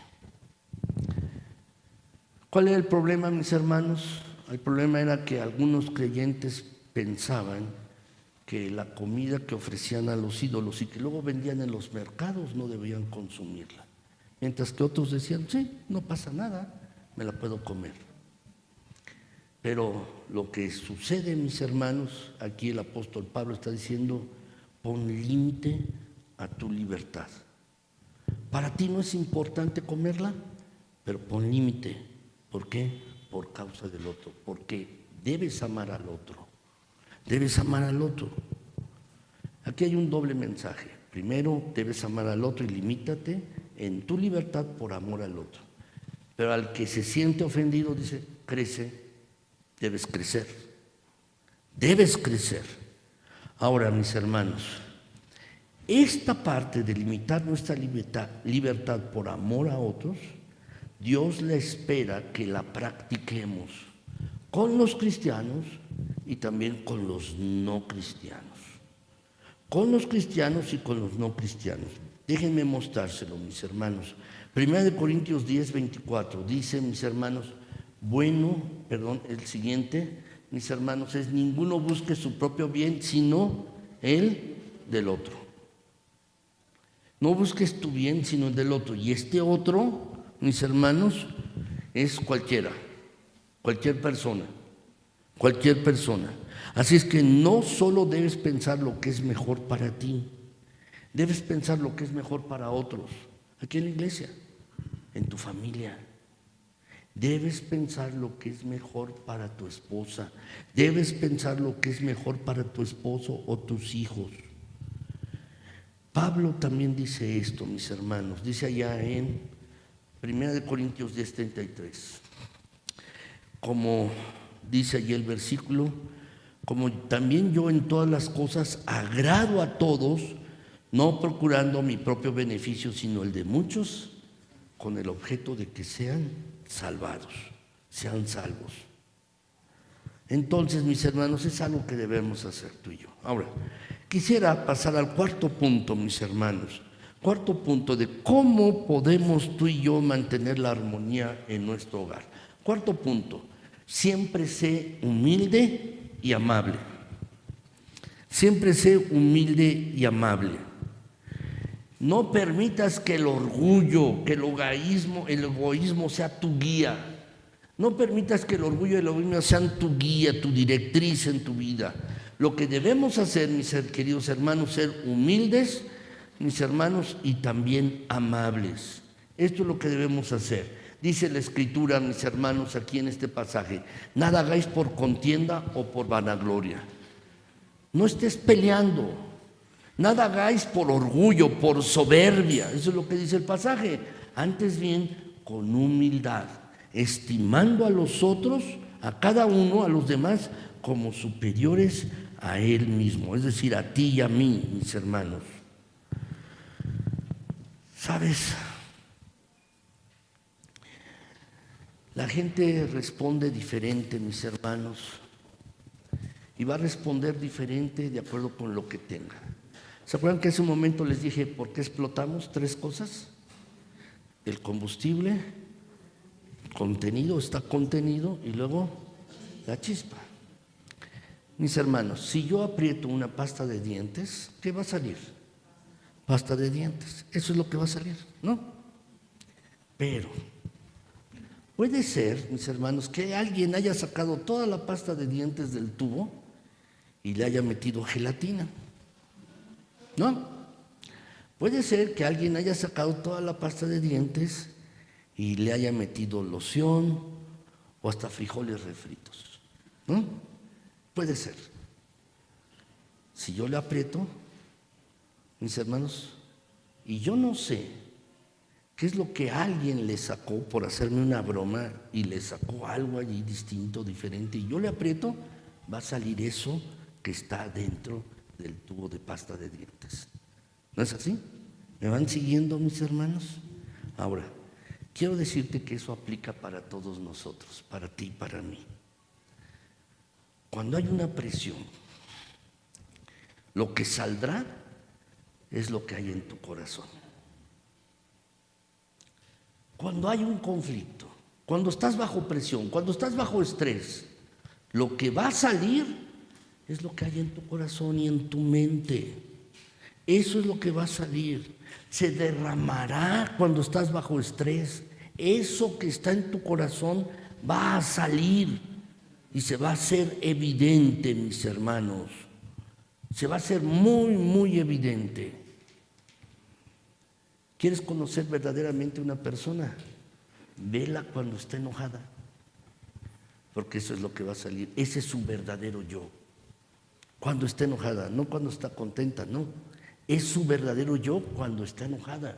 ¿Cuál era el problema, mis hermanos? El problema era que algunos creyentes pensaban que la comida que ofrecían a los ídolos y que luego vendían en los mercados no debían consumirla. Mientras que otros decían, sí, no pasa nada, me la puedo comer. Pero lo que sucede, mis hermanos, aquí el apóstol Pablo está diciendo, pon límite a tu libertad. Para ti no es importante comerla, pero pon límite. ¿Por qué? Por causa del otro, porque debes amar al otro. Debes amar al otro. Aquí hay un doble mensaje. Primero, debes amar al otro y limítate en tu libertad por amor al otro. Pero al que se siente ofendido, dice, crece, debes crecer. Debes crecer. Ahora, mis hermanos, esta parte de limitar nuestra libertad por amor a otros, Dios le espera que la practiquemos con los cristianos y también con los no cristianos. Con los cristianos y con los no cristianos. Déjenme mostrárselo, mis hermanos. 1 Corintios 10, 24 dice, mis hermanos, el siguiente, mis hermanos, es ninguno busque su propio bien, sino el del otro. No busques tu bien, sino el del otro. Y este otro, mis hermanos, es cualquier persona. Así es que no solo debes pensar lo que es mejor para ti, debes pensar lo que es mejor para otros. Aquí en la iglesia, en tu familia. Debes pensar lo que es mejor para tu esposa. Debes pensar lo que es mejor para tu esposo o tus hijos. Pablo también dice esto, mis hermanos. Dice allá en 1 Corintios 10, 33. Como dice allí el versículo, como también yo en todas las cosas agrado a todos, no procurando mi propio beneficio, sino el de muchos, con el objeto de que sean salvados, sean salvos. Entonces, mis hermanos, es algo que debemos hacer tú y yo. Ahora, quisiera pasar al cuarto punto, mis hermanos. Cuarto punto de cómo podemos tú y yo mantener la armonía en nuestro hogar. Cuarto punto, siempre sé humilde y amable. Siempre sé humilde y amable. No permitas que el orgullo, que el egoísmo sea tu guía. No permitas que el orgullo y el egoísmo sean tu guía, tu directriz en tu vida. Lo que debemos hacer, mis queridos hermanos, ser humildes, mis hermanos, y también amables. Esto es lo que debemos hacer. Dice la Escritura, mis hermanos, aquí en este pasaje, nada hagáis por contienda o por vanagloria. No estés peleando. Nada hagáis por orgullo, por soberbia. Eso es lo que dice el pasaje. Antes bien, con humildad, estimando a los otros, a cada uno, a los demás, como superiores a él mismo. Es decir, a ti y a mí, mis hermanos. ¿Sabes? La gente responde diferente, mis hermanos, y va a responder diferente de acuerdo con lo que tenga. ¿Se acuerdan que hace un momento les dije por qué explotamos? 3 cosas. El combustible, está contenido, y luego la chispa. Mis hermanos, si yo aprieto una pasta de dientes, ¿qué va a salir? Pasta de dientes. Eso es lo que va a salir, ¿no? Pero puede ser, mis hermanos, que alguien haya sacado toda la pasta de dientes del tubo y le haya metido gelatina. ¿No? Puede ser que alguien haya sacado toda la pasta de dientes y le haya metido loción o hasta frijoles refritos. ¿No? Puede ser. Si yo le aprieto, mis hermanos, y yo no sé ¿Qué es lo que alguien le sacó por hacerme una broma y le sacó algo allí distinto, diferente? Y yo le aprieto, va a salir eso que está dentro del tubo de pasta de dientes. ¿No es así? ¿Me van siguiendo, mis hermanos? Ahora, quiero decirte que eso aplica para todos nosotros, para ti y para mí. Cuando hay una presión, lo que saldrá es lo que hay en tu corazón. Cuando hay un conflicto, cuando estás bajo presión, cuando estás bajo estrés, lo que va a salir es lo que hay en tu corazón y en tu mente. Eso es lo que va a salir. Se derramará cuando estás bajo estrés. Eso que está en tu corazón va a salir y se va a hacer evidente, mis hermanos. Se va a hacer muy, muy evidente. ¿Quieres conocer verdaderamente una persona? Vela cuando está enojada, porque eso es lo que va a salir. Ese es su verdadero yo. Cuando está enojada, no cuando está contenta, no. Es su verdadero yo cuando está enojada,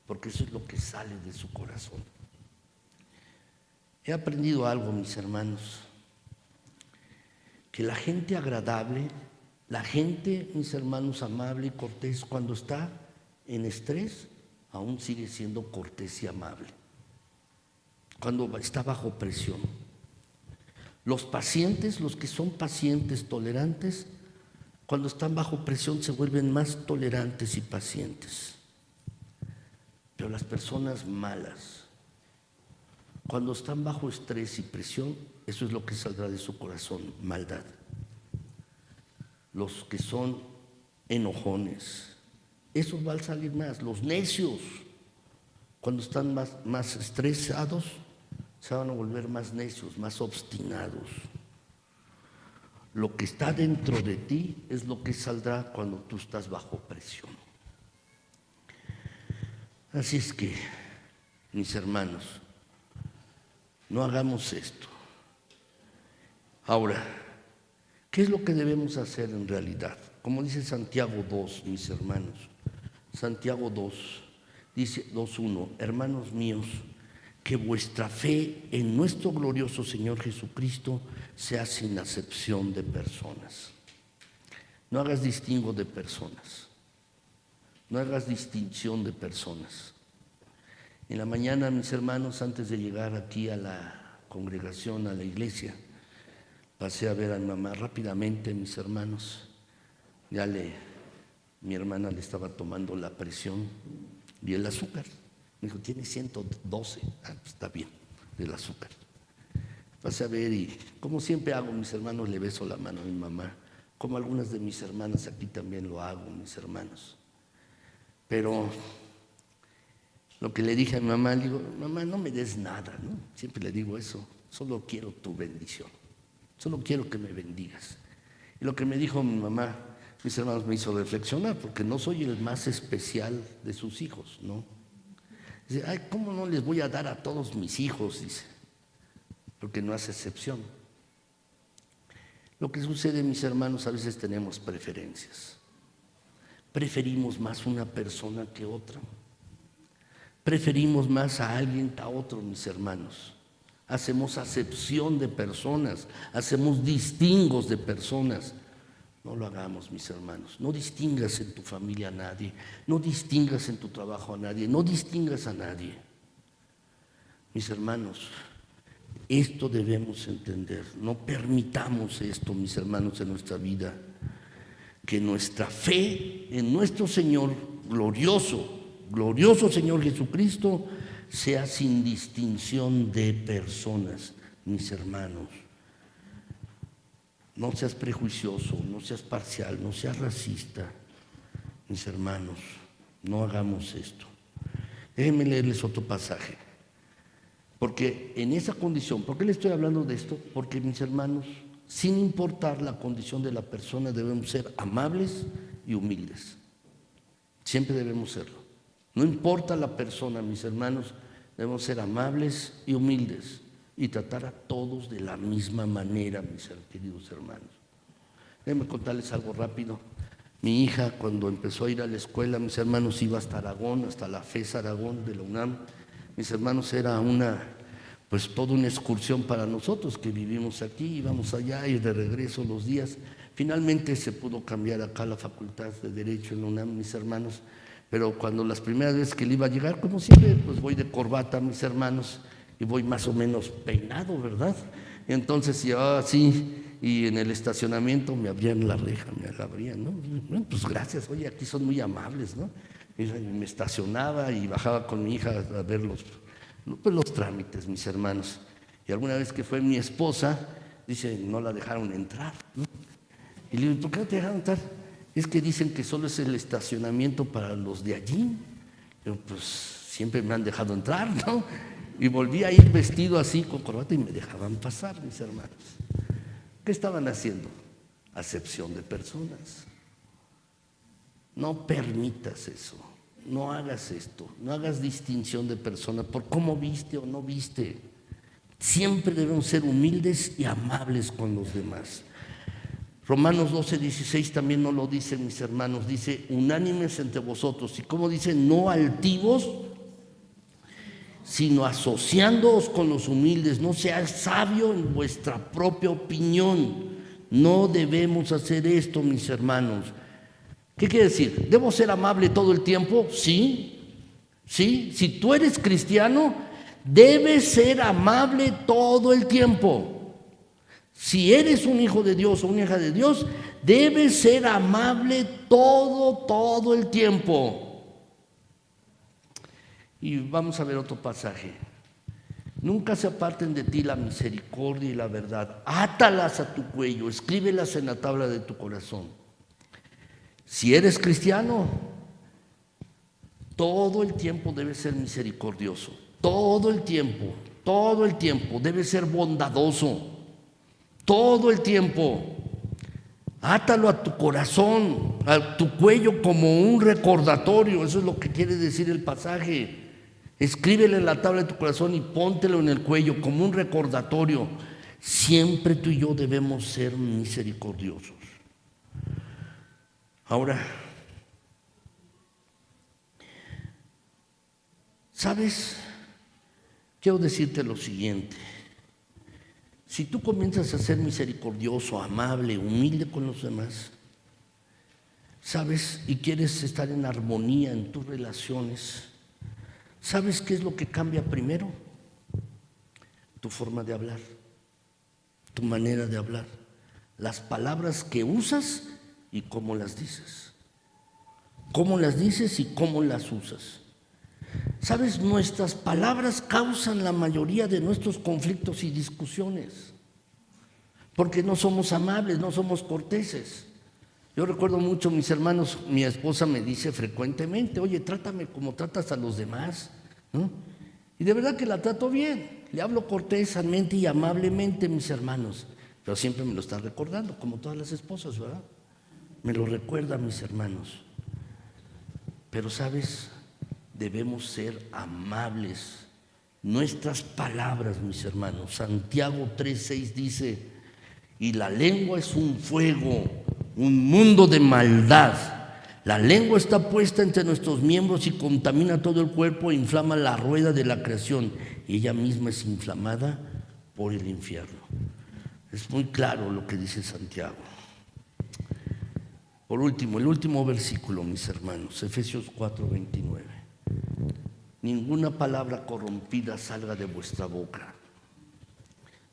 porque eso es lo que sale de su corazón. He aprendido algo, mis hermanos, que la gente agradable, la gente, mis hermanos, amable y cortés, cuando está en estrés, aún sigue siendo cortés y amable. Cuando está bajo presión. Los pacientes, los que son pacientes tolerantes, cuando están bajo presión se vuelven más tolerantes y pacientes. Pero las personas malas, cuando están bajo estrés y presión, eso es lo que saldrá de su corazón, maldad. Los que son enojones, esos van a salir más. Los necios, cuando están más estresados, se van a volver más necios, más obstinados. Lo que está dentro de ti es lo que saldrá cuando tú estás bajo presión. Así es que, mis hermanos, no hagamos esto. Ahora, ¿qué es lo que debemos hacer en realidad? Como dice Santiago 2, mis hermanos. Santiago 2, dice 2:1, hermanos míos, que vuestra fe en nuestro glorioso Señor Jesucristo sea sin acepción de personas. No hagas distingo de personas. No hagas distinción de personas. En la mañana, mis hermanos, antes de llegar aquí a la congregación, a la iglesia, pasé a ver a mi mamá rápidamente, mis hermanos. Mi hermana le estaba tomando la presión y el azúcar. Me dijo, tiene 112. Pues está bien, del azúcar. Pasé a ver y, como siempre hago, mis hermanos, le beso la mano a mi mamá. Como algunas de mis hermanas aquí también lo hago, mis hermanos. Pero lo que le dije a mi mamá, le digo, mamá, no me des nada, ¿no? Siempre le digo eso, solo quiero tu bendición. Solo quiero que me bendigas. Y lo que me dijo mi mamá, mis hermanos, me hizo reflexionar, porque no soy el más especial de sus hijos, ¿no? Dice, ay, ¿cómo no les voy a dar a todos mis hijos? Dice, porque no hace excepción. Lo que sucede, mis hermanos, a veces tenemos preferencias. Preferimos más una persona que otra. Preferimos más a alguien que a otro, mis hermanos. Hacemos acepción de personas, hacemos distingos de personas. No lo hagamos, mis hermanos. No distingas en tu familia a nadie, no distingas en tu trabajo a nadie, no distingas a nadie. Mis hermanos, esto debemos entender. No permitamos esto, mis hermanos, en nuestra vida. Que nuestra fe en nuestro Señor glorioso Señor Jesucristo, sea sin distinción de personas, mis hermanos. No seas prejuicioso, no seas parcial, no seas racista, mis hermanos, no hagamos esto. Déjenme leerles otro pasaje, porque en esa condición, ¿por qué les estoy hablando de esto? Porque, mis hermanos, sin importar la condición de la persona, debemos ser amables y humildes. Siempre debemos serlo. No importa la persona, mis hermanos, debemos ser amables y humildes y tratar a todos de la misma manera, mis queridos hermanos. Déjenme contarles algo rápido. Mi hija, cuando empezó a ir a la escuela, mis hermanos, iba hasta Aragón, hasta la FES Aragón de la UNAM. Mis hermanos, era pues toda una excursión para nosotros que vivimos aquí, íbamos allá y de regreso los días. Finalmente se pudo cambiar acá la Facultad de Derecho en la UNAM, mis hermanos, pero cuando las primeras veces que le iba a llegar, como siempre, pues voy de corbata, mis hermanos, y voy más o menos peinado, ¿verdad? Entonces llevaba así, y en el estacionamiento me abrían la reja, me la abrían, ¿no? Bueno, pues gracias, oye, aquí son muy amables, ¿no? Y me estacionaba y bajaba con mi hija a ver los trámites, mis hermanos. Y alguna vez que fue mi esposa, dice, no la dejaron entrar, ¿no? Y le digo, ¿por qué no te dejaron entrar? Es que dicen que solo es el estacionamiento para los de allí. Yo, pues siempre me han dejado entrar, ¿no? Y volví a ir vestido así con corbata y me dejaban pasar, mis hermanos. ¿Qué estaban haciendo? Acepción de personas. No permitas eso, no hagas esto, no hagas distinción de personas por cómo viste o no viste. Siempre debemos ser humildes y amables con los demás. Romanos 12:16 también nos lo dice, mis hermanos, dice, unánimes entre vosotros. ¿Y cómo dice? No altivos, sino asociándoos con los humildes. No seas sabio en vuestra propia opinión. No debemos hacer esto, mis hermanos. ¿Qué quiere decir? ¿Debo ser amable todo el tiempo? Sí, sí. Si tú eres cristiano, debes ser amable todo el tiempo. Si eres un hijo de Dios o una hija de Dios, debes ser amable todo el tiempo. Y vamos a ver otro pasaje. Nunca se aparten de ti la misericordia y la verdad. Átalas a tu cuello, escríbelas en la tabla de tu corazón. Si eres cristiano, todo el tiempo debes ser misericordioso. Todo el tiempo debes ser bondadoso. Todo el tiempo. Átalo a tu corazón, a tu cuello como un recordatorio. Eso es lo que quiere decir el pasaje. Escríbele en la tabla de tu corazón y póntelo en el cuello como un recordatorio. Siempre tú y yo debemos ser misericordiosos. Ahora, ¿sabes? Quiero decirte lo siguiente. Si tú comienzas a ser misericordioso, amable, humilde con los demás, ¿sabes? Y quieres estar en armonía en tus relaciones, ¿sabes qué es lo que cambia primero? Tu forma de hablar, tu manera de hablar, las palabras que usas y cómo las dices. Cómo las dices y cómo las usas. ¿Sabes? Nuestras palabras causan la mayoría de nuestros conflictos y discusiones, porque no somos amables, no somos corteses. Yo recuerdo mucho, mis hermanos, mi esposa me dice frecuentemente, oye, trátame como tratas a los demás, ¿no? Y de verdad que la trato bien, le hablo cortésamente y amablemente, mis hermanos, pero siempre me lo está recordando, como todas las esposas, ¿verdad? Me lo recuerda, mis hermanos. Pero, ¿sabes? Debemos ser amables. Nuestras palabras, mis hermanos. Santiago 3:6 dice, y la lengua es un fuego, un mundo de maldad. La lengua está puesta entre nuestros miembros y contamina todo el cuerpo e inflama la rueda de la creación. Y ella misma es inflamada por el infierno. Es muy claro lo que dice Santiago. Por último, el último versículo, mis hermanos, Efesios 4:29. Ninguna palabra corrompida salga de vuestra boca.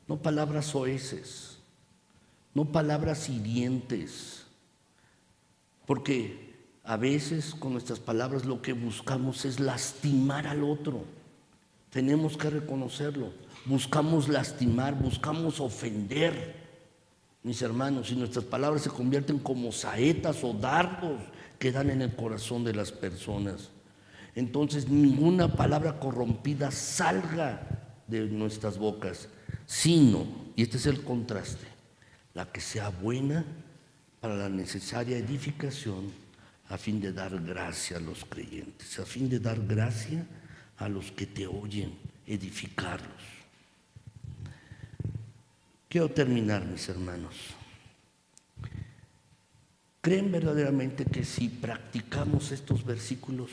No palabras soeces, no palabras hirientes, porque a veces con nuestras palabras lo que buscamos es lastimar al otro. Tenemos que reconocerlo. Buscamos lastimar, buscamos ofender. Mis hermanos, y nuestras palabras se convierten como saetas o dardos que dan en el corazón de las personas. Entonces, ninguna palabra corrompida salga de nuestras bocas, sino, y este es el contraste, la que sea buena para la necesaria edificación a fin de dar gracia a los creyentes, a fin de dar gracia a los que te oyen, edificarlos. Quiero terminar, mis hermanos. ¿Creen verdaderamente que si practicamos estos versículos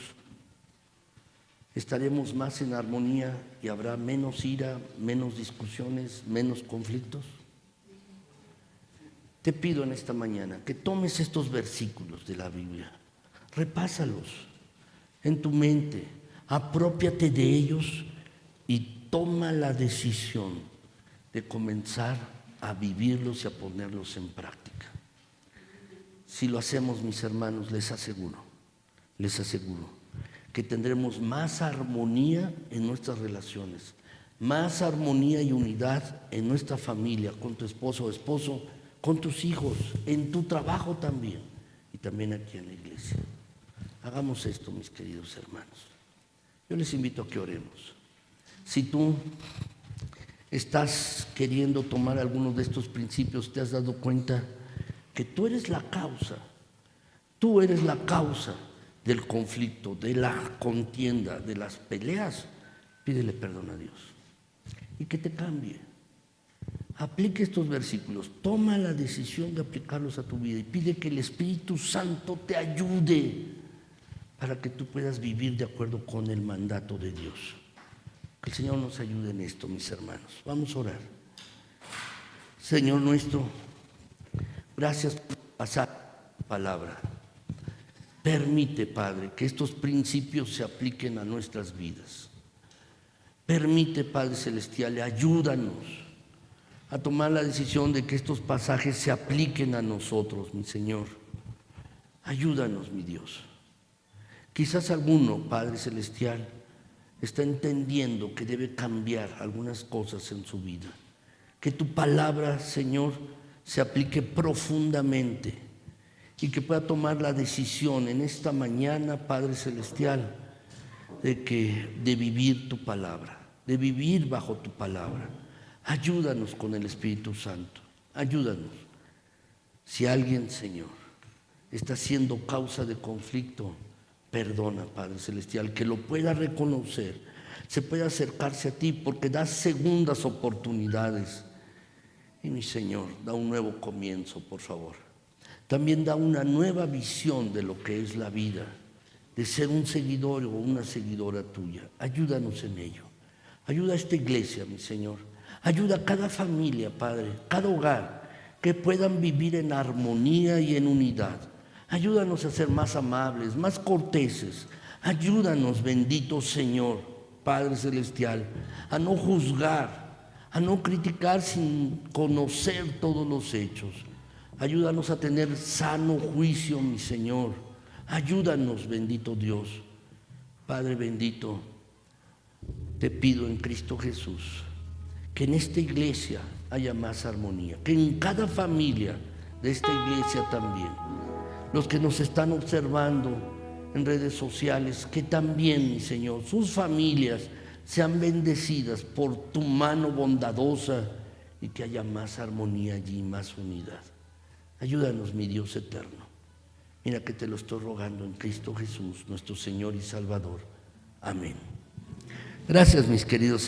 estaremos más en armonía y habrá menos ira, menos discusiones, menos conflictos? Te pido en esta mañana que tomes estos versículos de la Biblia, repásalos en tu mente, aprópiate de ellos y toma la decisión de comenzar a vivirlos y a ponerlos en práctica. Si lo hacemos, mis hermanos, les aseguro que tendremos más armonía en nuestras relaciones, más armonía y unidad en nuestra familia, con tu esposo o esposo, con tus hijos, en tu trabajo también y también aquí en la iglesia. Hagamos esto, mis queridos hermanos. Yo les invito a que oremos. Si tú estás queriendo tomar algunos de estos principios, te has dado cuenta que tú eres la causa del conflicto, de la contienda, de las peleas, pídele perdón a Dios y que te cambie. Aplique estos versículos, toma la decisión de aplicarlos a tu vida y pide que el Espíritu Santo te ayude para que tú puedas vivir de acuerdo con el mandato de Dios. Que el Señor nos ayude en esto, mis hermanos. Vamos a orar. Señor nuestro, gracias por pasar la palabra. Permite, Padre, que estos principios se apliquen a nuestras vidas. Permite, Padre Celestial, ayúdanos a tomar la decisión de que estos pasajes se apliquen a nosotros, mi Señor. Ayúdanos, mi Dios. Quizás alguno, Padre Celestial, está entendiendo que debe cambiar algunas cosas en su vida. Que tu palabra, Señor, se aplique profundamente y que pueda tomar la decisión en esta mañana, Padre Celestial, de vivir tu palabra, de vivir bajo tu palabra. Ayúdanos con el Espíritu Santo, ayúdanos. Si alguien, Señor, está siendo causa de conflicto, perdona, Padre Celestial, que lo pueda reconocer, se pueda acercarse a ti porque das segundas oportunidades. Y mi Señor, da un nuevo comienzo, por favor. También da una nueva visión de lo que es la vida, de ser un seguidor o una seguidora tuya. Ayúdanos en ello. Ayuda a esta iglesia, mi Señor. Ayuda a cada familia, Padre, cada hogar, que puedan vivir en armonía y en unidad. Ayúdanos a ser más amables, más corteses. Ayúdanos, bendito Señor, Padre Celestial, a no juzgar, a no criticar sin conocer todos los hechos. Ayúdanos a tener sano juicio, mi Señor. Ayúdanos, bendito Dios. Padre bendito, te pido en Cristo Jesús que en esta iglesia haya más armonía, que en cada familia de esta iglesia también, los que nos están observando en redes sociales, que también, mi Señor, sus familias sean bendecidas por tu mano bondadosa y que haya más armonía allí, más unidad. Ayúdanos, mi Dios eterno. Mira que te lo estoy rogando en Cristo Jesús, nuestro Señor y Salvador. Amén. Gracias, mis queridos.